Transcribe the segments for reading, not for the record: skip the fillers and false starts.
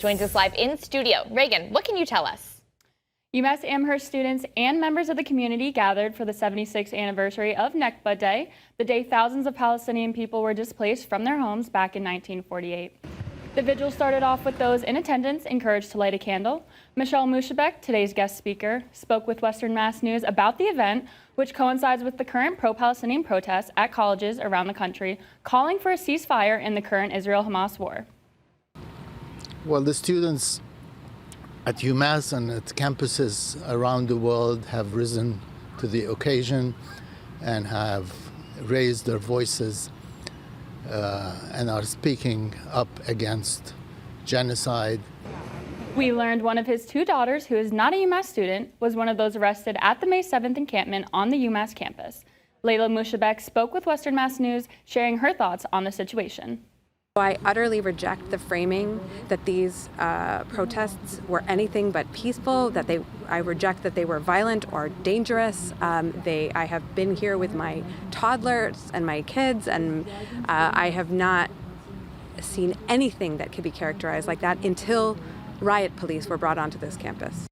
Joins us live in studio. Reagan, what can you tell us? UMass Amherst students and members of the community gathered for the 76th anniversary of Nakba Day, the day thousands of Palestinian people were displaced from their homes back in 1948. The vigil started off with those in attendance encouraged to light a candle. Michelle Mushabek, today's guest speaker, spoke with Western Mass News about the event, which coincides with the current pro-Palestinian protests at colleges around the country, calling for a ceasefire in the current Israel-Hamas war. Well, the students at UMass and at campuses around the world have risen to the occasion and have raised their voices and are speaking up against genocide. We learned one of his two daughters, who is not a UMass student, was one of those arrested at the May 7th encampment on the UMass campus. Layla Mushabek spoke with Western Mass News, sharing her thoughts on the situation. I utterly reject the framing that these protests were anything but peaceful, I reject that they were violent or dangerous. I have been here with my toddlers and my kids, and I have not seen anything that could be characterized like that until riot police were brought onto this campus.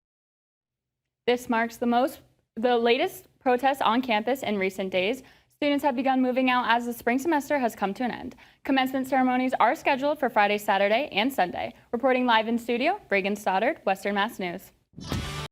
This marks the latest protest on campus in recent days. Students have begun moving out as the spring semester has come to an end. Commencement ceremonies are scheduled for Friday, Saturday, and Sunday. Reporting live in studio, Reagan Stoddard, Western Mass News.